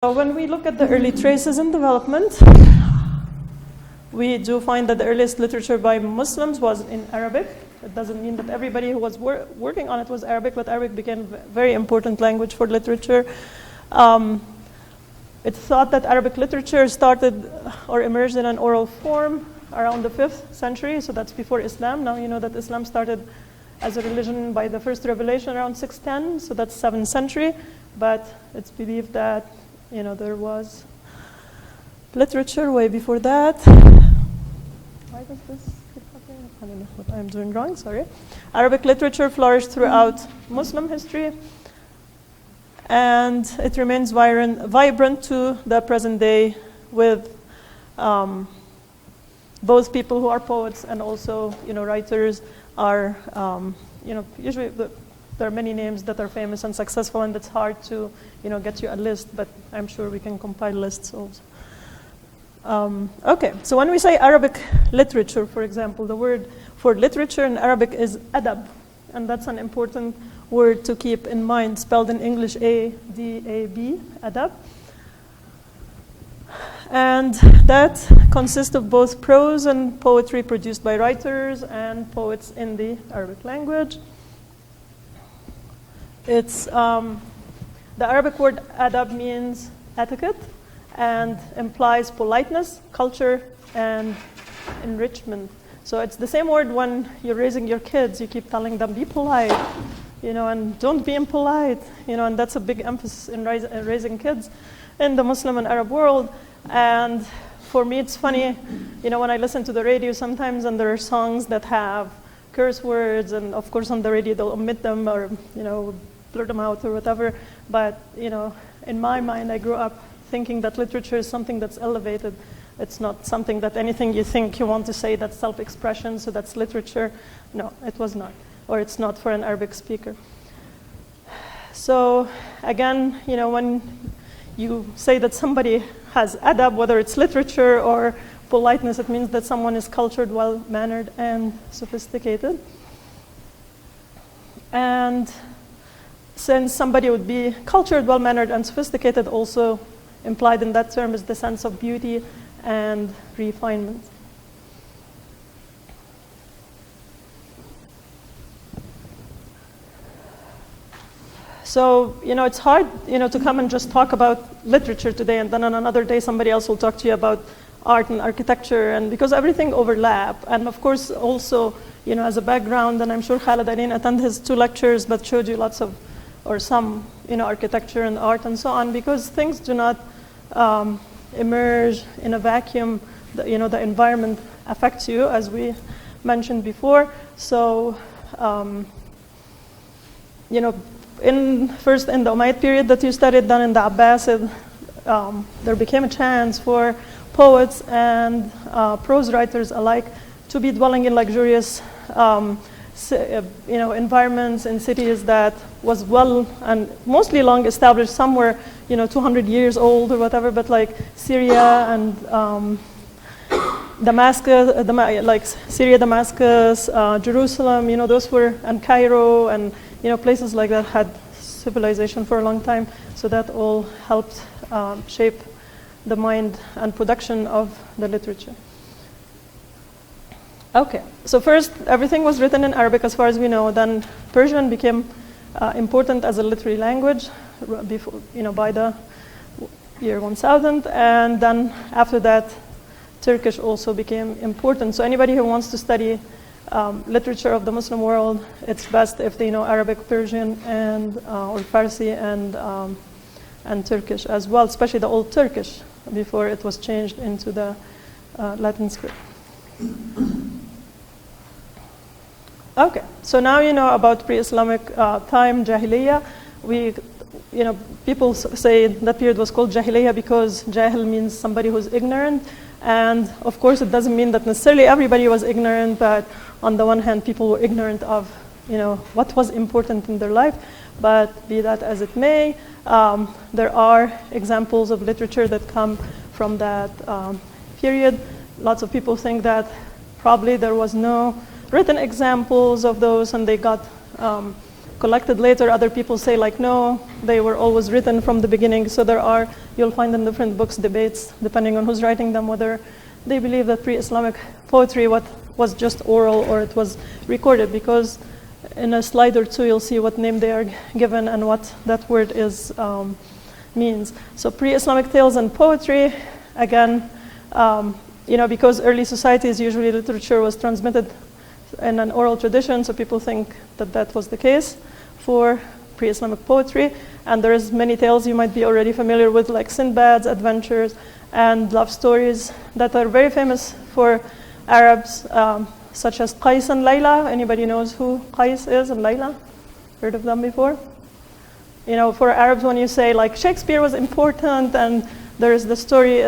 So when we look at the early traces in development, we do find that the earliest literature by Muslims was in Arabic. It doesn't mean that everybody who was working on it was Arabic, but Arabic became a very important language for literature. It's thought that Arabic literature started or emerged in an oral form around the 5th century, so that's before Islam. Now you know that Islam started as a religion by the first revelation around 610, so that's 7th century, but it's believed that there was literature way before that. Why does this keep happening? I don't know what I'm doing wrong, sorry. Arabic literature flourished throughout Muslim history, and it remains vibrant to the present day with both people who are poets and also writers are, usually there are many names that are famous and successful, and it's hard to get you a list, but I'm sure we can compile lists also. Okay, so when we say Arabic literature, for example, the word for literature in Arabic is adab, and that's an important word to keep in mind, spelled in English A-D-A-B, adab. And that consists of both prose and poetry produced by writers and poets in the Arabic language. It's the Arabic word adab means etiquette and implies politeness, culture, and enrichment. So it's the same word when you're raising your kids. You keep telling them, be polite, and don't be impolite, and that's a big emphasis in raising kids in the Muslim and Arab world. And for me, it's funny, when I listen to the radio sometimes, and there are songs that have curse words, and of course on the radio they'll omit them or, blur them out or whatever. But, in my mind, I grew up thinking that literature is something that's elevated. It's not something that anything you think you want to say that's self-expression, so that's literature. No, it was not, or it's not for an Arabic speaker. So again, when you say that somebody has adab, whether it's literature or politeness, it means that someone is cultured, well-mannered, and sophisticated. And since somebody would be cultured, well-mannered, and sophisticated, also implied in that term is the sense of beauty and refinement. So, it's hard, to come and just talk about literature today, and then on another day somebody else will talk to you about art and architecture, and because everything overlap. And of course, also, as a background, and I'm sure Khaled, I didn't attend his 2 lectures, but showed you lots of, or some, architecture and art and so on, because things do not emerge in a vacuum. The environment affects you, as we mentioned before. So, first in the Umayyad period that you studied, then in the Abbasid, there became a chance for poets and prose writers alike to be dwelling in luxurious environments in cities that was well and mostly long established. Some were 200 years old or whatever, but like Syria and Damascus, Syria, Damascus, Jerusalem, those were, and Cairo, and places like that had civilization for a long time. So that all helped shape the mind and production of the literature. Okay, so first, everything was written in Arabic as far as we know. Then Persian became important as a literary language before, by the year 1000. And then after that, Turkish also became important. So anybody who wants to study literature of the Muslim world, it's best if they know Arabic, Persian, and or Farsi and Turkish as well, especially the Old Turkish before it was changed into the Latin script. Okay, so now you know about pre-Islamic time, Jahiliya. People say that period was called Jahiliya because Jahil means somebody who's ignorant. And of course, it doesn't mean that necessarily everybody was ignorant, but on the one hand, people were ignorant of, what was important in their life. But be that as it may, there are examples of literature that come from that period. Lots of people think that probably there was no written examples of those, and they got collected later. Other people say like, no, they were always written from the beginning. So you'll find in different books debates, depending on who's writing them, whether they believe that pre-Islamic poetry was just oral or it was recorded, because in a slide or two, you'll see what name they are given and what that word is means. So pre-Islamic tales and poetry, again, because early societies, usually literature was transmitted in an oral tradition, so people think that that was the case for pre-Islamic poetry. And there's many tales you might be already familiar with, like Sinbad's adventures and love stories that are very famous for Arabs, such as Qais and Layla. Anybody knows who Qais is and Layla? Heard of them before? For Arabs, when you say like Shakespeare was important, and there's the story,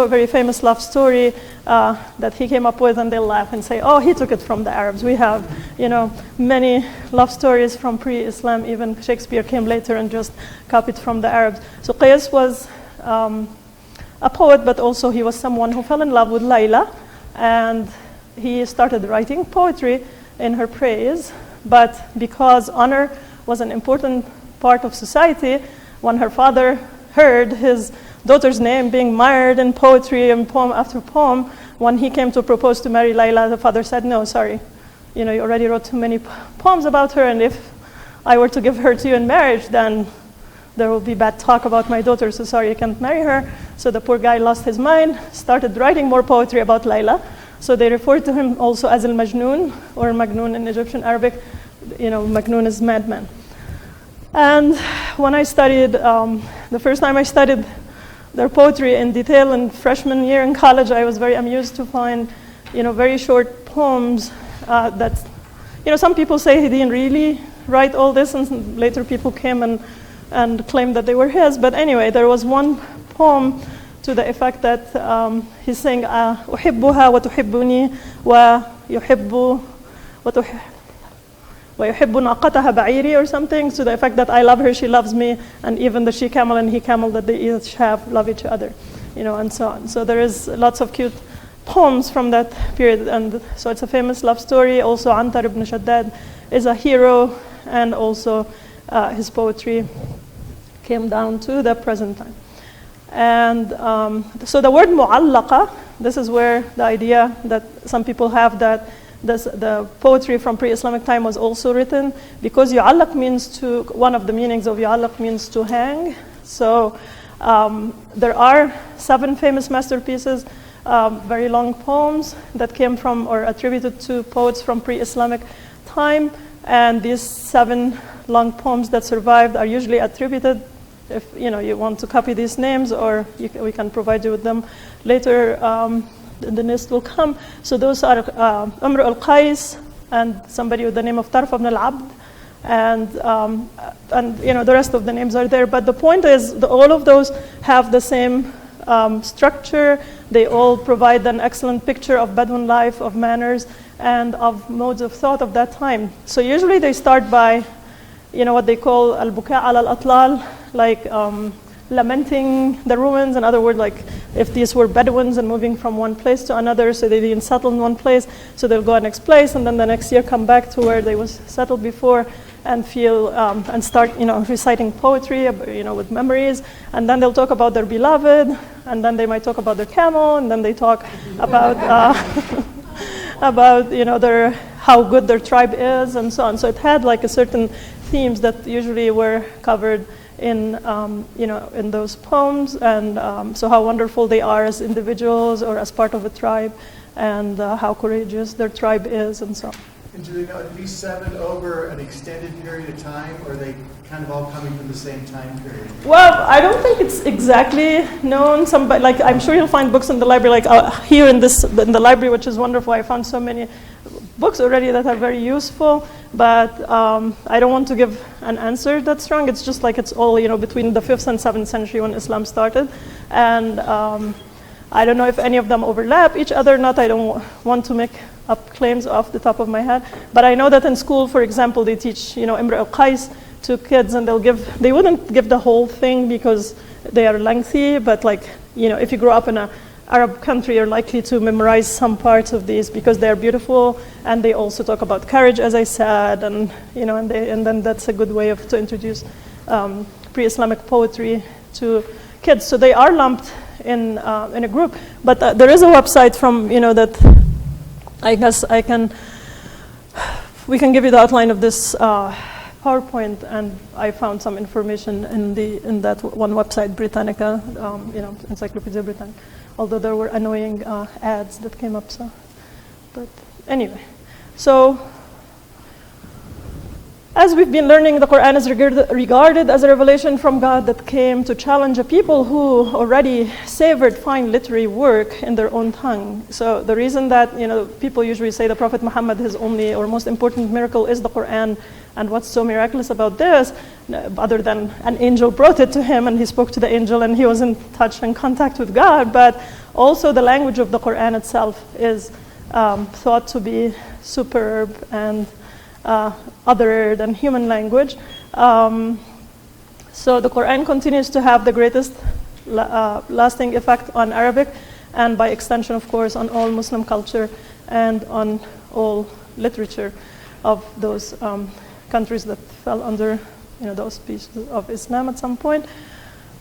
very famous love story that he came up with, and they'll laugh and say, oh, he took it from the Arabs. We have, many love stories from pre-Islam. Even Shakespeare came later and just copied from the Arabs. So Qais was a poet, but also he was someone who fell in love with Layla, and he started writing poetry in her praise. But because honor was an important part of society, when her father heard his daughter's name being mired in poetry and poem after poem, when he came to propose to marry Layla, the father said, no, sorry, you already wrote too many poems about her, and if I were to give her to you in marriage, then there will be bad talk about my daughter, so sorry, you can't marry her. So the poor guy lost his mind, started writing more poetry about Layla. So they referred to him also as al-Majnoon, or Majnoon in Egyptian Arabic. Majnoon is madman. And when I studied, the first time I studied their poetry in detail in freshman year in college, I was very amused to find, very short poems that, some people say he didn't really write all this, and later people came and claimed that they were his. But anyway, there was one poem to the effect that he's saying, أحبها وتحبني ويحب ويحب ناقتها بعيري, or something, to the effect that I love her, she loves me, and even the she camel and he camel that they each have love each other, and so on. So there is lots of cute poems from that period, and so it's a famous love story. Also, Antar ibn Shaddad is a hero, and also his poetry came down to the present time. And so the word mu'allaqā, this is where the idea that some people have that the poetry from pre-Islamic time was also written, because yu'allaq means one of the meanings of yu'allaq means to hang. So there are 7 famous masterpieces, very long poems that came from or attributed to poets from pre-Islamic time. And these 7 long poems that survived are usually attributed. If you want to copy these names, or we can provide you with them later, the list will come. So those are Umr al-Qais and somebody with the name of Tarf ibn al-Abd, and the rest of the names are there. But the point is, all of those have the same structure. They all provide an excellent picture of Bedouin life, of manners, and of modes of thought of that time. So usually they start by, what they call al-buka' ala al-atlal, like lamenting the ruins. In other words, like if these were Bedouins and moving from one place to another, so they didn't settle in one place, so they'll go next place, and then the next year come back to where they was settled before, and feel and start reciting poetry, with memories. And then they'll talk about their beloved, and then they might talk about their camel, and then they talk about about their how good their tribe is, and so on. So it had like a certain themes that usually were covered in in those poems, and so how wonderful they are as individuals or as part of a tribe, and how courageous their tribe is, and so on. And do they know these 7 over an extended period of time, or are they kind of all coming from the same time period? Well, I don't think it's exactly known. Like I'm sure you'll find books in the library, like here in the library, which is wonderful. I found so many books already that are very useful, but I don't want to give an answer that's strong. It's just like it's all between the 5th and 7th century when Islam started, and I don't know if any of them overlap each other or not. I don't want to make up claims off the top of my head, but I know that in school, for example, they teach Imr al-Qais to kids, and they wouldn't give the whole thing because they are lengthy, but like if you grow up in a Arab country, you're likely to memorize some parts of these because they're beautiful, and they also talk about courage, as I said, and and then that's a good way to introduce pre-Islamic poetry to kids. So they are lumped in a group, but there is a website from that I guess we can give you the outline of this PowerPoint, and I found some information in that one website, Britannica, Encyclopedia Britannica. Although there were annoying ads that came up, but anyway, so as we've been learning, the Quran is regarded as a revelation from God that came to challenge a people who already savored fine literary work in their own tongue. So the reason that people usually say the Prophet Muhammad, his only or most important miracle is the Quran, and what's so miraculous about this, other than an angel brought it to him and he spoke to the angel and he was in touch and contact with God, but also the language of the Quran itself is thought to be superb and other than human language. So the Quran continues to have the greatest lasting effect on Arabic, and by extension, of course, on all Muslim culture and on all literature of those countries that fell under the auspices of Islam at some point.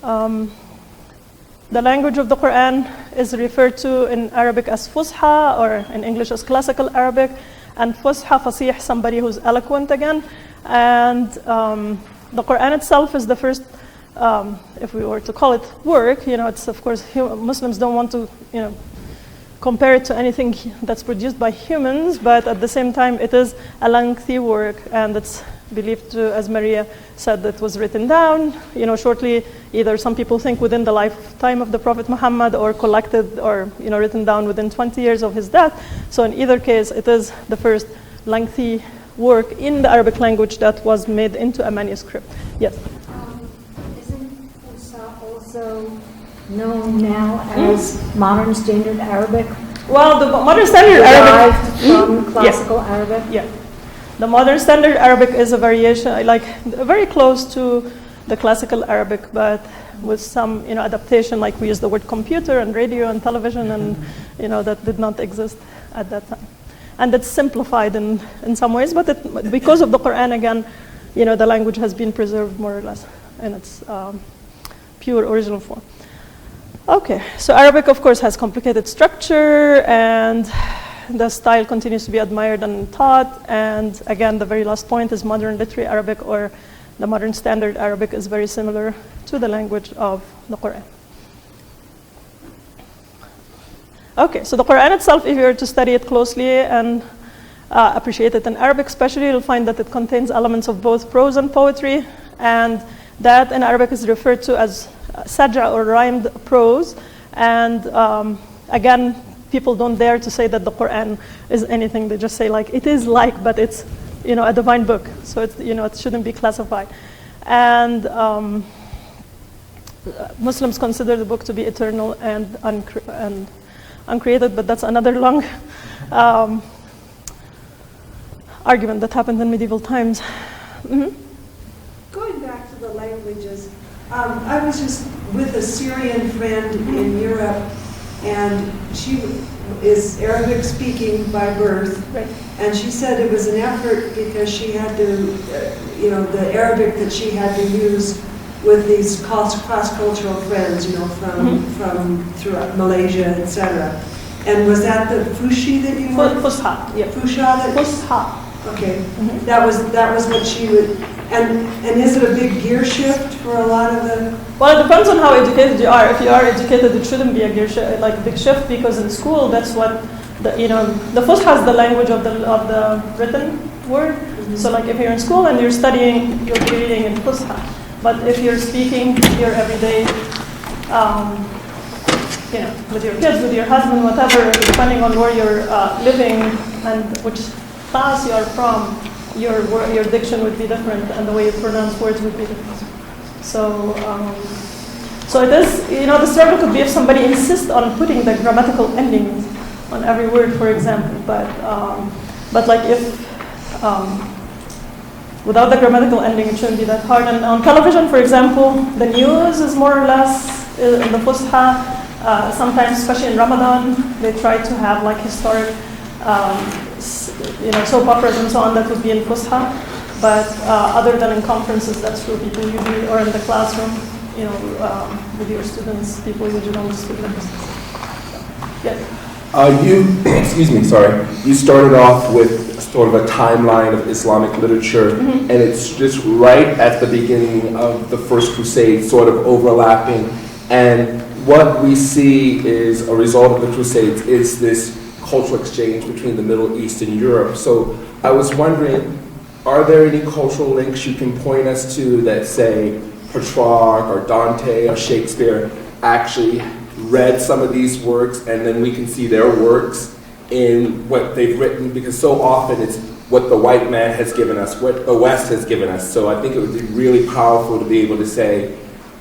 The language of the Quran is referred to in Arabic as Fusha, or in English as classical Arabic, and Fusha, Fasih, somebody who's eloquent again. And the Quran itself is the first, if we were to call it work, it's of course, Muslims don't want to, compare it to anything that's produced by humans, but at the same time, it is a lengthy work, and it's believed to, as Maria said, that was written down, shortly, either some people think within the lifetime of the Prophet Muhammad, or collected, or written down within 20 years of his death. So in either case, it is the first lengthy work in the Arabic language that was made into a manuscript. Yes? Isn't Fusha also known now as Modern Standard Arabic? Well, the Modern Standard Arabic from classical Arabic? Yeah. The Modern Standard Arabic is a variation, like very close to the classical Arabic, but with some adaptation, like we use the word computer and radio and television, and that did not exist at that time. And it's simplified in some ways, but because of the Quran, again, the language has been preserved more or less in its pure original form. Okay, so Arabic, of course, has complicated structure, and the style continues to be admired and taught. And again, the very last point is modern literary Arabic, or the modern standard Arabic, is very similar to the language of the Quran. Okay, so the Quran itself, if you were to study it closely and appreciate it in Arabic especially, you'll find that it contains elements of both prose and poetry, and that in Arabic is referred to as saj'a, or rhymed prose. And again, people don't dare to say that the Quran is anything. They just say it is but it's a divine book, so it's it shouldn't be classified. And Muslims consider the book to be eternal and uncreated, but that's another long argument that happened in medieval times. Mm-hmm. Going back to the languages, I was just with a Syrian friend in Europe, and she is Arabic speaking by birth, right. And she said it was an effort because she had to, the Arabic that she had to use with these cross-cultural friends, from throughout Malaysia, etc. And was that the Fushi that you were? Fusha, yeah. Fusha? Fusha. Okay, Mm-hmm. that was what she would, and is it a big gear shift for a lot of the? Well, it depends on how educated you are. If you are educated, it shouldn't be a gear shift, like a big shift, because in school, that's what the Fusha is the language of the written word. Mm-hmm. So, like if you're in school and you're studying, you'll be reading in Fusha. But if you're speaking your everyday, with your kids, with your husband, whatever, depending on where you're living and which class you are from, your diction would be different, and the way you pronounce words would be different. So it is, the struggle could be if somebody insists on putting the grammatical endings on every word, for example. But like if without the grammatical ending, it shouldn't be that hard. And on television, for example, the news is more or less in the Fusha. Sometimes, especially in Ramadan, they try to have like historic, soap operas and so on that would be in Fusha. But other than in conferences, that's true. People usually, or in the classroom, with your students, people usually don't speak like this. Yeah. You started off with sort of a timeline of Islamic literature, and it's just right at the beginning of the First Crusade, sort of overlapping. And what we see is a result of the Crusades is this cultural exchange between the Middle East and Europe. So I was wondering, are there any cultural links you can point us to that say Petrarch or Dante or Shakespeare actually read some of these works, and then we can see their works in what they've written, because so often it's what the white man has given us, what the West has given us. So I think it would be really powerful to be able to say,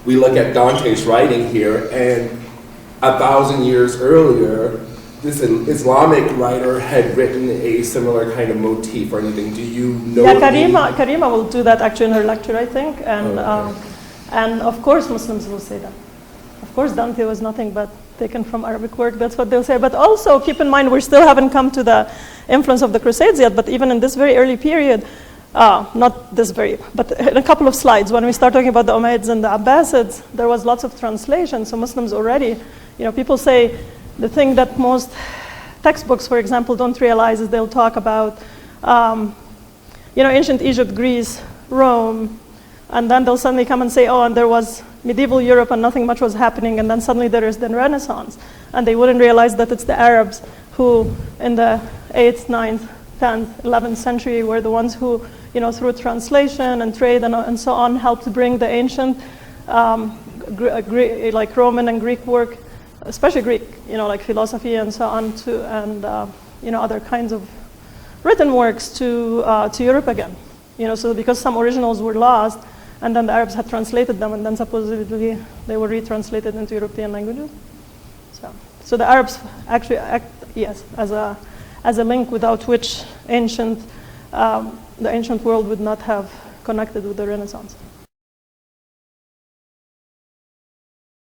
we look at Dante's writing here, and 1,000 years earlier, this Islamic writer had written a similar kind of motif or anything. Do you know? Yeah, Karima will do that actually in her lecture, I think, and of course Muslims will say that. Of course, Dante was nothing but taken from Arabic work. That's what they'll say. But also, keep in mind, we still haven't come to the influence of the Crusades yet. But even in this very early period, not this very, but in a couple of slides, when we start talking about the Umayyads and the Abbasids, there was lots of translation. So Muslims already, people say the thing that most textbooks, for example, don't realize is they'll talk about, ancient Egypt, Greece, Rome, and then they'll suddenly come and say, oh, and there was medieval Europe and nothing much was happening, and then suddenly there is the Renaissance. And they wouldn't realize that it's the Arabs who, in the 8th, 9th, 10th, 11th century, were the ones who, through translation and trade and so on, helped bring the ancient, like Roman and Greek work, especially Greek, like philosophy and so on, and other kinds of written works to Europe again. So because some originals were lost, and then the Arabs had translated them, and then supposedly they were retranslated into European languages. So the Arabs actually act, yes, as a link without which the ancient world would not have connected with the Renaissance.